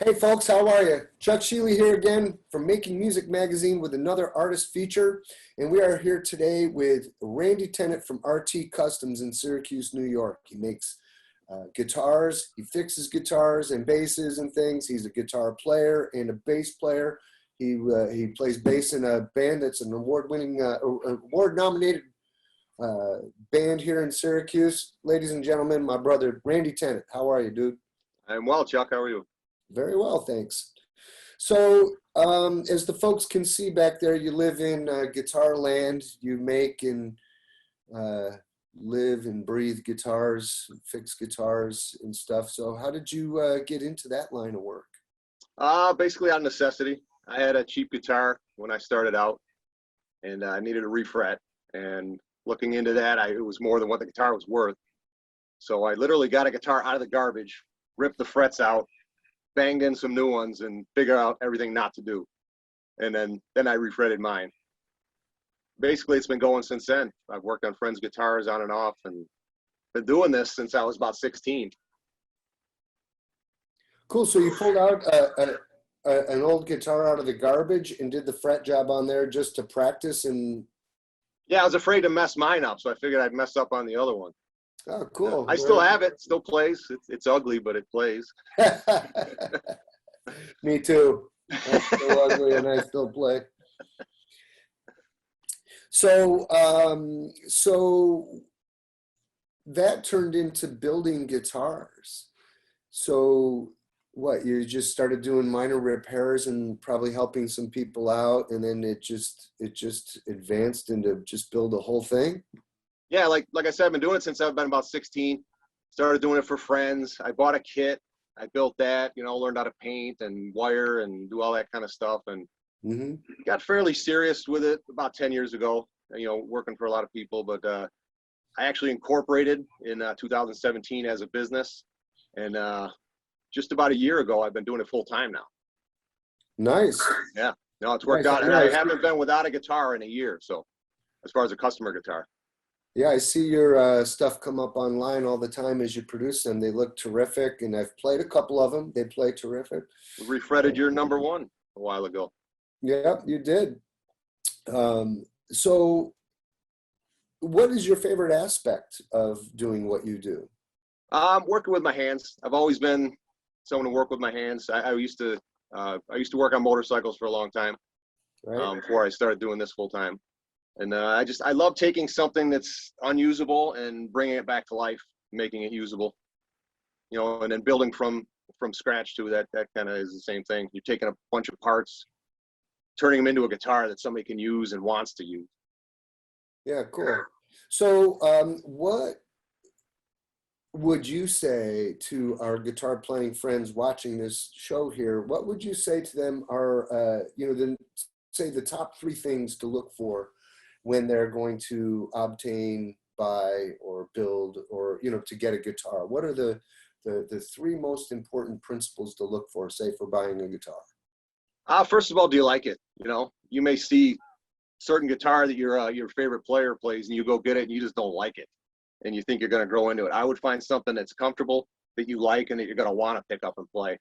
Hey folks, how are you? Chuck Schiele here again from Making Music Magazine with another artist feature. And we are here today with Randy Tennant from RT Customs in Syracuse, New York. He makes guitars, he fixes guitars and basses and things. He's a guitar player and a bass player. He plays bass in a band that's an award-winning, award-nominated band here in Syracuse. Ladies and gentlemen, my brother Randy Tennant. How are you, dude? I'm well, Chuck. How are you? Very well, thanks. So, as the folks can see back there, you live in guitar land. You make and live and breathe guitars, fix guitars and stuff. So how did you get into that line of work? Basically out of necessity. I had a cheap guitar when I started out, and I needed a refret. And looking into that, it was more than what the guitar was worth. So I literally got a guitar out of the garbage, ripped the frets out, banged in some new ones, and figured out everything not to do. And then I refretted mine. Basically, it's been going since then. I've worked on friends' guitars on and off, and been doing this since I was about 16. Cool. So you pulled out an old guitar out of the garbage and did the fret job on there just to practice and. Yeah, I was afraid to mess mine up, so I figured I'd mess up on the other one. Oh, cool. I still have it, still plays. It's ugly, but it plays. Me too. I'm still ugly and I still play. So, so that turned into building guitars. So what, you just started doing minor repairs and probably helping some people out, and then it just advanced into just build a whole thing? Yeah, like I said, I've been doing it since I've been about 16. Started doing it for friends. I bought a kit. I built that, learned how to paint and wire and do all that kind of stuff, and got fairly serious with it about 10 years ago, working for a lot of people. But I actually incorporated in 2017 as a business, and just about a year ago, I've been doing it full time now. Nice. Yeah, no, it's worked out, and I haven't been without a guitar in a year. So, as far as a customer guitar. Yeah, I see your stuff come up online all the time as you produce them. They look terrific, and I've played a couple of them. They play terrific. We refretted your number one a while ago. Yeah, you did. So what is your favorite aspect of doing what you do? Working with my hands. I've always been someone to work with my hands. I used to work on motorcycles for a long time, right, before I started doing this full time. And I love taking something that's unusable and bringing it back to life, making it usable, and then building from scratch too. That kind of is the same thing. You're taking a bunch of parts, turning them into a guitar that somebody can use and wants to use. Yeah, cool. So what would you say to our guitar playing friends watching this show here? What would you say to them are, the top 3 things to look for when they're going to obtain, buy, or build, or, to get a guitar? What are the 3 most important principles to look for, say, for buying a guitar? First of all, do you like it? You may see certain guitar that your favorite player plays, and you go get it, and you just don't like it, and you think you're going to grow into it. I would find something that's comfortable, that you like, and that you're going to want to pick up and play.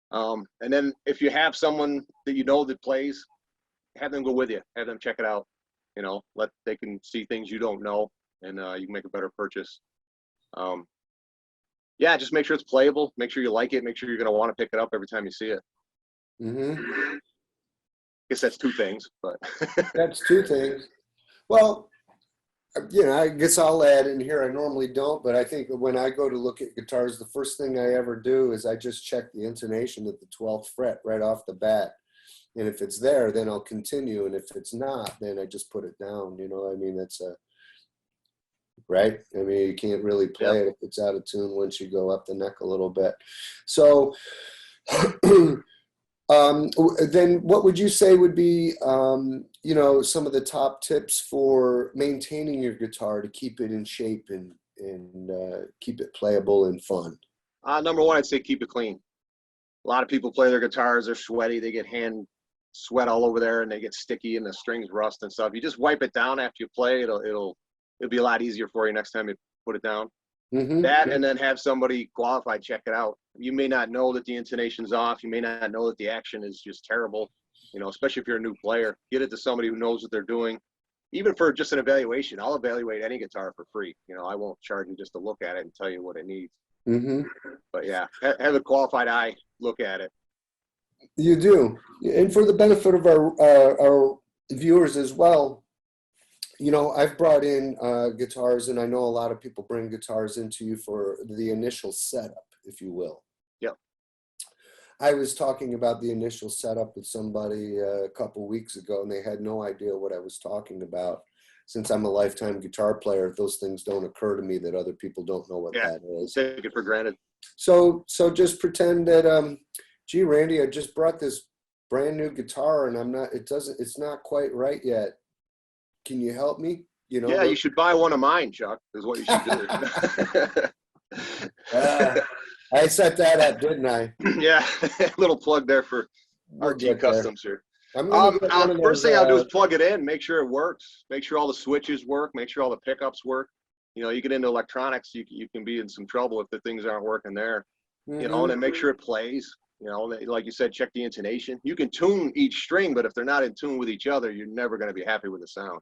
And then if you have someone that that plays, have them go with you. Have them check it out. They can see things you don't know, and you can make a better purchase. Yeah, just make sure it's playable. Make sure you like it. Make sure you're going to want to pick it up every time you see it. I guess that's 2 things, but that's 2 things. Well, I guess I'll add in here. I normally don't, but I think that when I go to look at guitars, the first thing I ever do is I just check the intonation at the 12th fret right off the bat. And if it's there, then I'll continue. And if it's not, then I just put it down. That's right. You can't really play it if it's out of tune once you go up the neck a little bit. So then what would you say would be, some of the top tips for maintaining your guitar to keep it in shape and keep it playable and fun? Number 1, I'd say keep it clean. A lot of people play their guitars, they're sweaty, they get hand sweat all over there, and they get sticky, and the strings rust and stuff. You just wipe it down after you play. It'll be a lot easier for you next time you put it down. That, and then have somebody qualified check it out. You may not know that the intonation's off. You may not know that the action is just terrible, you know, especially if you're a new player. Get it to somebody who knows what they're doing. Even for just an evaluation, I'll evaluate any guitar for free. You know, I won't charge you just to look at it and tell you what it needs. But yeah, have a qualified eye look at it. You do. And for the benefit of our viewers as well, you know, I've brought in guitars, and I know a lot of people bring guitars into you for the initial setup, if you will. Yep. I was talking about the initial setup with somebody a couple weeks ago, and they had no idea what I was talking about. Since I'm a lifetime guitar player, those things don't occur to me that other people don't know what that is. Take it for granted. So just pretend that, gee, Randy, I just brought this brand new guitar, and it's not quite right yet. Can you help me? You know? Yeah, you should buy one of mine, Chuck, is what you should do. I set that up, didn't I? Yeah, little plug there for RT Customs here. First thing I'll do is plug it in, make sure it works, make sure all the switches work, make sure all the pickups work. You know, you get into electronics, you can be in some trouble if the things aren't working there. You know, and then make sure it plays. You know, like you said, check the intonation. You can tune each string, but if they're not in tune with each other, you're never going to be happy with the sound.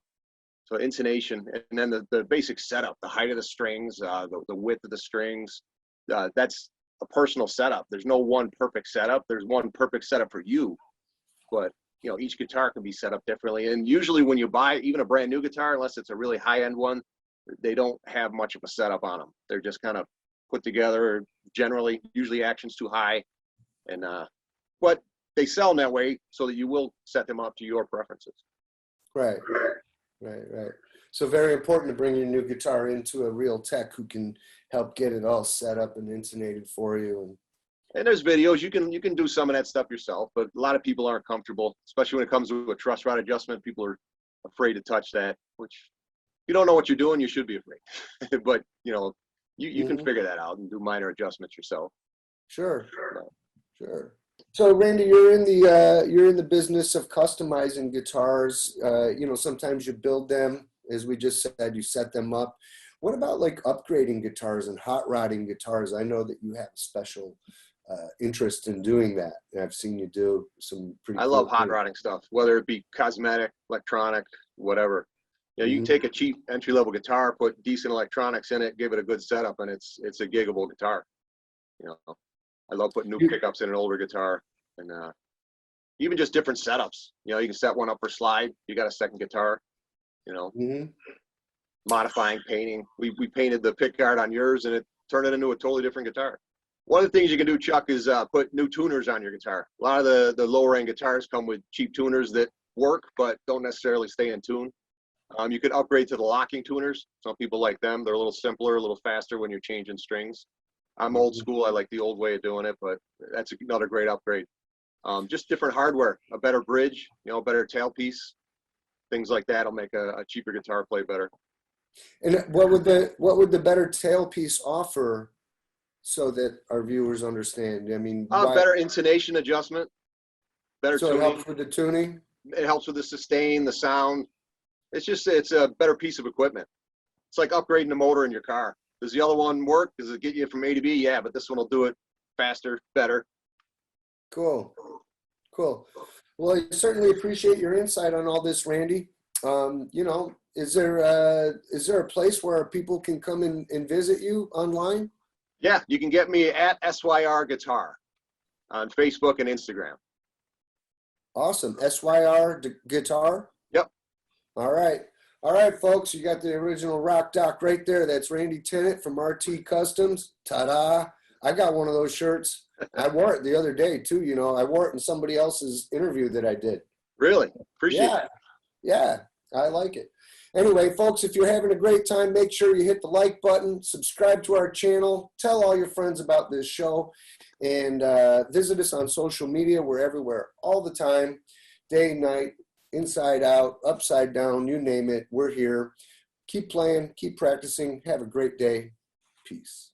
So intonation, and then the basic setup, the height of the strings, the width of the strings, that's a personal setup. There's no one perfect setup. There's one perfect setup for you, but you know, each guitar can be set up differently. And usually when you buy even a brand new guitar, unless it's a really high-end one, they don't have much of a setup on them. They're just kind of put together, usually action's too high, and but they sell them that way so that you will set them up to your preferences. Right. So very important to bring your new guitar into a real tech who can help get it all set up and intonated for you. And there's videos, you can do some of that stuff yourself, but a lot of people aren't comfortable, especially when it comes to a truss rod adjustment. People are afraid to touch that, which if you don't know what you're doing, you should be afraid. But you know, you can figure that out and do minor adjustments yourself. Sure. So Randy, you're in the business of customizing guitars. You know, sometimes you build them, as we just said, you set them up. What about like upgrading guitars and hot rodding guitars? I know that you have a special interest in doing that, and I've seen you do some pretty. I love hot rodding stuff, whether it be cosmetic, electronic, whatever. You know, you can take a cheap entry-level guitar, put decent electronics in it, give it a good setup, and it's a giggable guitar. You know, I love putting new pickups in an older guitar, and even just different setups. You know, you can set one up for slide. You got a second guitar. You know, modifying, painting. We painted the pick guard on yours, and it turned it into a totally different guitar. One of the things you can do, Chuck, is put new tuners on your guitar. A lot of the lower end guitars come with cheap tuners that work but don't necessarily stay in tune. You could upgrade to the locking tuners. Some people like them. They're a little simpler, a little faster when you're changing strings. I'm old school. I like the old way of doing it, but that's another great upgrade. Just different hardware, a better bridge, you know, a better tailpiece, things like that will make a cheaper guitar play better. And what would the better tailpiece offer, so that our viewers understand? I mean, better intonation adjustment, better tuning. So it helps with the tuning? It helps with the sustain, the sound. It's a better piece of equipment. It's like upgrading the motor in your car. Does the other one work? Does it get you from A to B? Yeah, but this one will do it faster, better. Cool. Well, I certainly appreciate your insight on all this, Randy. You know, is there a place where people can come and visit you online? Yeah, you can get me at SYR Guitar on Facebook and Instagram. Awesome. SYR Guitar? Yep. All right, folks, you got the original rock doc right there. That's Randy Tennant from RT Customs. Ta-da. I got one of those shirts. I wore it the other day too. You know, I wore it in somebody else's interview that I did. Really? Appreciate it. Yeah, I like it. Anyway, folks, if you're having a great time, make sure you hit the like button, subscribe to our channel, tell all your friends about this show, and visit us on social media. We're everywhere all the time, day, night, inside out, upside down, you name it. We're here. Keep playing, keep practicing. Have a great day. Peace.